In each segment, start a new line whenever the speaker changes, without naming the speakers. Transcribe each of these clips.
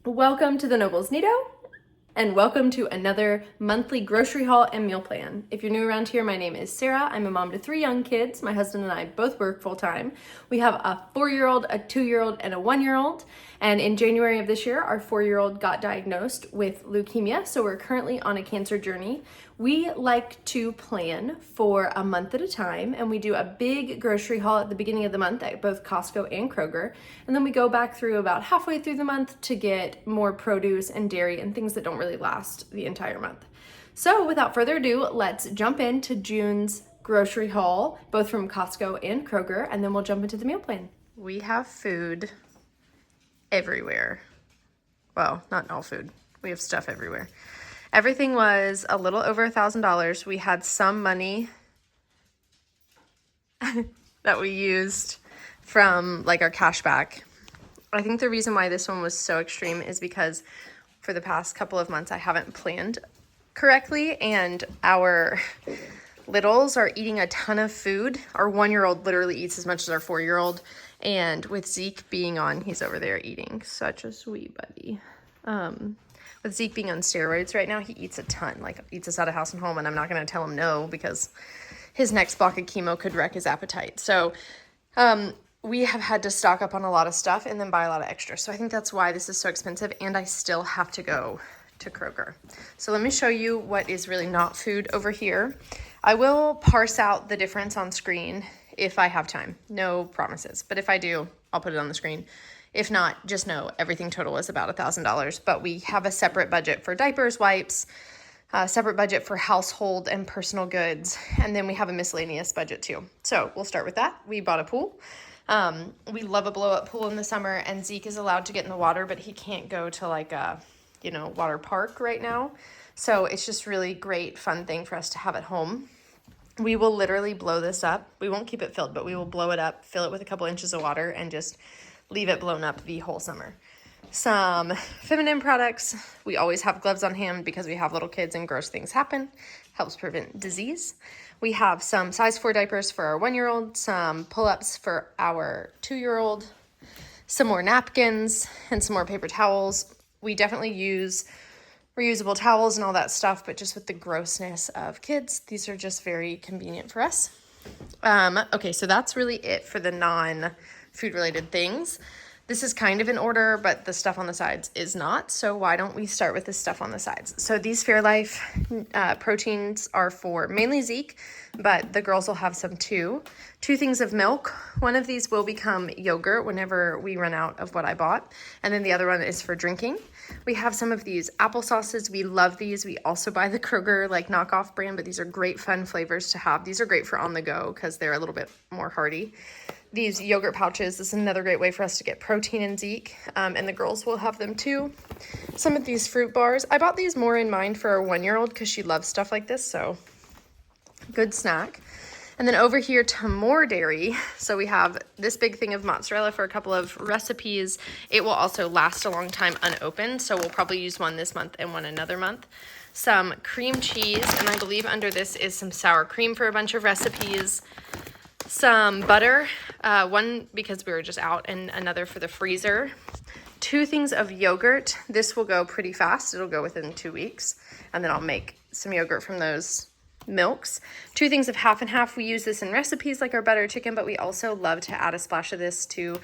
Welcome to the Nobles Nido, and welcome to another monthly grocery haul and meal plan. If you're new around here, my name is Sarah. I'm a mom to 3 young kids. My husband and I both work full-time. We have a 4-year-old, a 2-year-old, and a 1-year-old. And in January of this year, our 4-year-old got diagnosed with leukemia, so we're currently on a cancer journey. We like to plan for a month at a time, and we do a big grocery haul at the beginning of the month at both Costco and Kroger. And then we go back through about halfway through the month to get more produce and dairy and things that don't really last the entire month. So without further ado, let's jump into June's grocery haul, both from Costco and Kroger, and then we'll jump into the meal plan. We have food everywhere. Well, not all food. We have stuff everywhere. Everything was a little over $1,000. We had some money that we used from like our cash back. I think the reason why this one was so extreme is because for the past couple of months I haven't planned correctly, and our littles are eating a ton of food. Our 1-year-old literally eats as much as our 4-year-old, and with Zeke being on, he's over there eating, such a sweet buddy. With Zeke being on steroids right now, he eats a ton, like eats us out of house and home, and I'm not going to tell him no because his next block of chemo could wreck his appetite. So we have had to stock up on a lot of stuff and then buy a lot of extra. So I think that's why this is so expensive, and I still have to go to Kroger. So let me show you what is really not food over here. I will parse out the difference on screen if I have time. No promises, but if I do, I'll put it on the screen. If not, just know everything total is about $1,000, but we have a separate budget for diapers, wipes, separate budget for household and personal goods, and then we have a miscellaneous budget too. So we'll start with that. We bought a pool. We love a blow-up pool in the summer, and Zeke is allowed to get in the water, but he can't go to like a, water park right now. So it's just really great, fun thing for us to have at home. We will literally blow this up. We won't keep it filled, but we will blow it up, fill it with a couple inches of water, and just leave it blown up the whole summer. Some feminine products. We always have gloves on hand because we have little kids and gross things happen. Helps prevent disease. We have some size 4 diapers for our 1-year-old, some pull-ups for our 2-year-old, some more napkins, and some more paper towels. We definitely use reusable towels and all that stuff, but just with the grossness of kids, these are just very convenient for us. Okay, so that's really it for the non-food related things. This is kind of in order, but the stuff on the sides is not. So why don't we start with the stuff on the sides? So these Fairlife proteins are for mainly Zeke, but the girls will have some too. 2 things of milk. One of these will become yogurt whenever we run out of what I bought. And then the other one is for drinking. We have some of these applesauces. We love these. We also buy the Kroger like knockoff brand, but these are great fun flavors to have. These are great for on the go because they're a little bit more hearty. These yogurt pouches, this is another great way for us to get protein in Zeke, and the girls will have them too. Some of these fruit bars, I bought these more in mind for our 1-year-old because she loves stuff like this, so good snack. And then over here to more dairy, so we have this big thing of mozzarella for a couple of recipes. It will also last a long time unopened, so we'll probably use one this month and one another month. Some cream cheese, and I believe under this is some sour cream for a bunch of recipes. Some butter, one because we were just out, and another for the freezer. 2 things of yogurt. This will go pretty fast. It'll go within 2 weeks, and then I'll make some yogurt from those milks. 2 things of half and half. We use this in recipes like our butter chicken, but we also love to add a splash of this to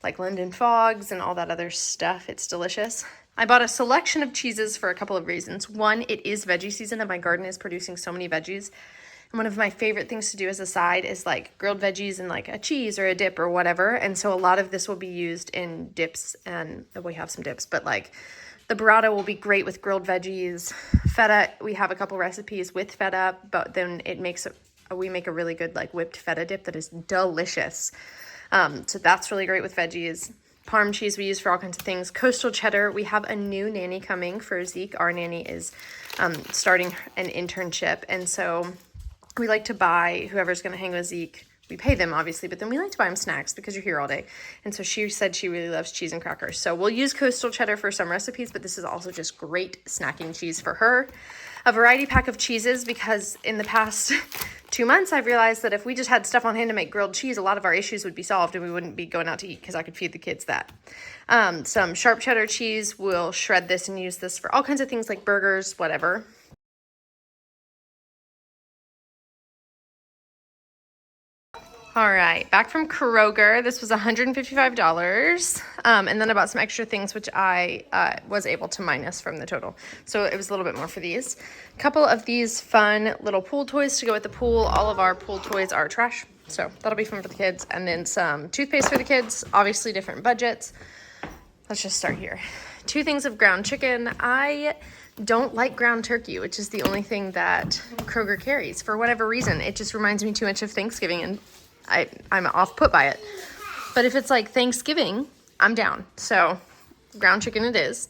like London fogs and all that other stuff. It's delicious. I bought a selection of cheeses for a couple of reasons. One, it is veggie season and my garden is producing so many veggies. And one of my favorite things to do as a side is like grilled veggies and like a cheese or a dip or whatever. And so a lot of this will be used in dips, and we have some dips, but like the burrata will be great with grilled veggies. Feta, we have a couple recipes with feta, but then we make a really good like whipped feta dip that is delicious. So that's really great with veggies. Parm cheese we use for all kinds of things. Coastal cheddar, we have a new nanny coming for Zeke. Our nanny is starting an internship, and so we like to buy whoever's going to hang with Zeke. We pay them, obviously, but then we like to buy them snacks because you're here all day. And so she said she really loves cheese and crackers. So we'll use coastal cheddar for some recipes, but this is also just great snacking cheese for her. A variety pack of cheeses because in the past 2 months, I've realized that if we just had stuff on hand to make grilled cheese, a lot of our issues would be solved and we wouldn't be going out to eat because I could feed the kids that. Some sharp cheddar cheese, we'll shred this and use this for all kinds of things like burgers, whatever. All right, back from Kroger. This was $155. And then I bought some extra things, which I was able to minus from the total. So it was a little bit more for these. A couple of these fun little pool toys to go with the pool. All of our pool toys are trash, so that'll be fun for the kids. And then some toothpaste for the kids, obviously different budgets. Let's just start here. 2 things of ground chicken. I don't like ground turkey, which is the only thing that Kroger carries. For whatever reason, it just reminds me too much of Thanksgiving, and I'm off put by it. But if it's like Thanksgiving, I'm down. So ground chicken it is.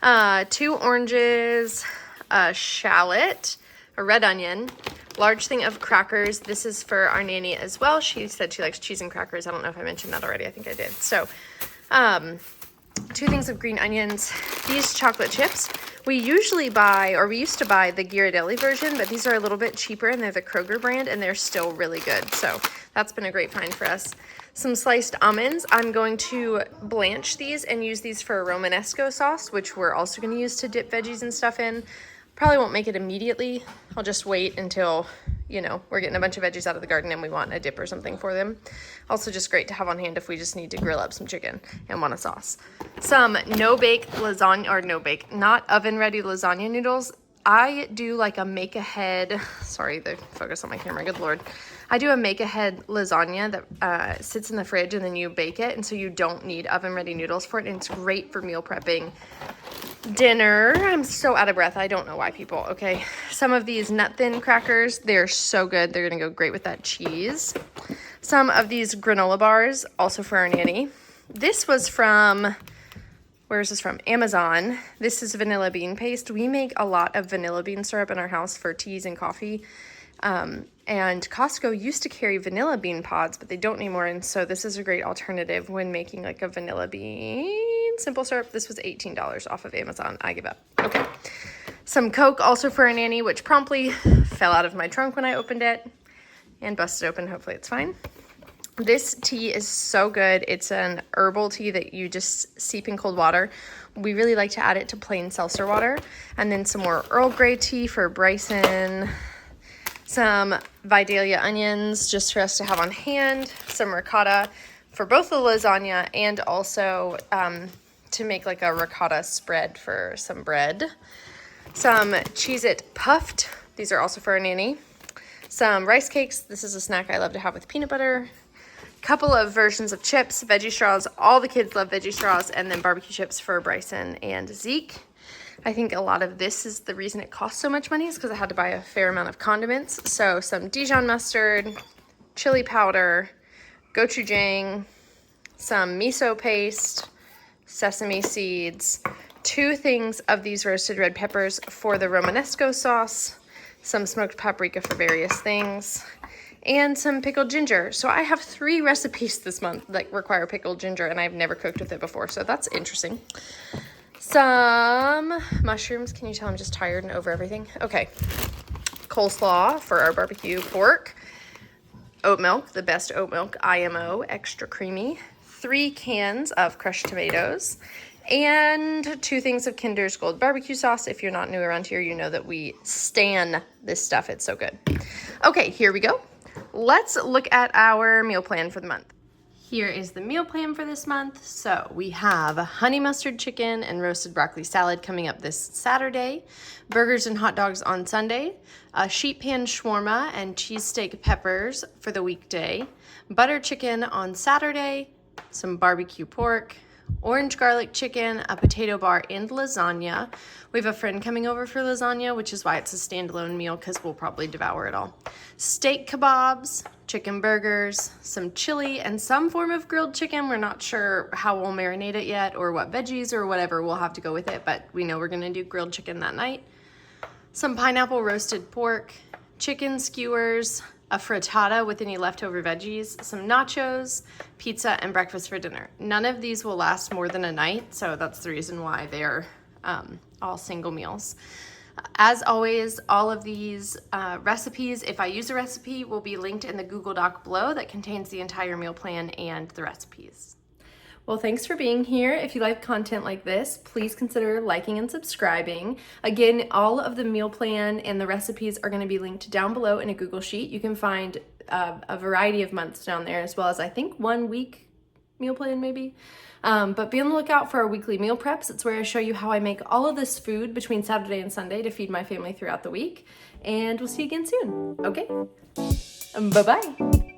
2 oranges, a shallot, a red onion, large thing of crackers. This is for our nanny as well. She said she likes cheese and crackers. I don't know if I mentioned that already. I think I did. So 2 things of green onions. These chocolate chips. We usually buy, or we used to buy the Ghirardelli version, but these are a little bit cheaper and they're the Kroger brand and they're still really good. So that's been a great find for us. Some sliced almonds. I'm going to blanch these and use these for a Romanesco sauce, which we're also going to use to dip veggies and stuff in. Probably won't make it immediately. I'll just wait until, we're getting a bunch of veggies out of the garden and we want a dip or something for them. Also just great to have on hand if we just need to grill up some chicken and want a sauce. Some not oven ready lasagna noodles. I do like a make ahead, sorry, the focus on my camera, good Lord. I do a make ahead lasagna that sits in the fridge and then you bake it. And so you don't need oven ready noodles for it. And it's great for meal prepping. Dinner, I'm so out of breath. I don't know why, people. Okay, some of these nut thin crackers, they're so good. They're gonna go great with that cheese. Some of these granola bars, also for our nanny. This was from, where is this from? Amazon. This is vanilla bean paste. We make a lot of vanilla bean syrup in our house for teas and coffee. And Costco used to carry vanilla bean pods, but they don't anymore. And so this is a great alternative when making like a vanilla bean simple syrup. This was $18 off of Amazon. I give up. Okay. Some Coke also for a nanny, which promptly fell out of my trunk when I opened it and busted open. Hopefully it's fine. This tea is so good. It's an herbal tea that you just steep in cold water. We really like to add it to plain seltzer water. And then some more Earl Grey tea for Bryson. Some Vidalia onions just for us to have on hand. Some ricotta for both the lasagna and also to make like a ricotta spread for some bread. Some Cheez-It puffed. These are also for a nanny. Some rice cakes. This is a snack I love to have with peanut butter. Couple of versions of chips, veggie straws. All the kids love veggie straws. And then barbecue chips for Bryson and Zeke. I think a lot of this is the reason it costs so much money is because I had to buy a fair amount of condiments. So some Dijon mustard, chili powder, gochujang, some miso paste, sesame seeds, 2 things of these roasted red peppers for the Romanesco sauce, some smoked paprika for various things, and some pickled ginger. So I have 3 recipes this month that require pickled ginger, and I've never cooked with it before, so that's interesting. Some mushrooms. Can you tell I'm just tired and over everything? Okay. Coleslaw for our barbecue pork. Oat milk, the best oat milk, IMO, extra creamy. 3 cans of crushed tomatoes. And 2 things of Kinder's Gold barbecue sauce. If you're not new around here, you know that we stan this stuff. It's so good. Okay, here we go. Let's look at our meal plan for the month. Here is the meal plan for this month. So we have honey mustard chicken and roasted broccoli salad coming up this Saturday, burgers and hot dogs on Sunday, a sheet pan shawarma and cheesesteak peppers for the weekday, butter chicken on Saturday, some barbecue pork, orange garlic chicken, a potato bar, and lasagna. We have a friend coming over for lasagna, which is why it's a standalone meal because we'll probably devour it all. Steak kebabs, chicken burgers, some chili, and some form of grilled chicken. We're not sure how we'll marinate it yet or what veggies or whatever. We'll have to go with it, but we know we're going to do grilled chicken that night. Some pineapple roasted pork, chicken skewers, a frittata with any leftover veggies, some nachos, pizza, and breakfast for dinner. None of these will last more than a night, so that's the reason why they're all single meals. As always, all of these recipes, if I use a recipe, will be linked in the Google Doc below that contains the entire meal plan and the recipes. Well, thanks for being here. If you like content like this, please consider liking and subscribing. Again, all of the meal plan and the recipes are going to be linked down below in a Google Sheet. You can find a variety of months down there, as well as I think 1 week meal plan maybe. But be on the lookout for our weekly meal preps. It's where I show you how I make all of this food between Saturday and Sunday to feed my family throughout the week. And we'll see you again soon. Okay? Bye-bye.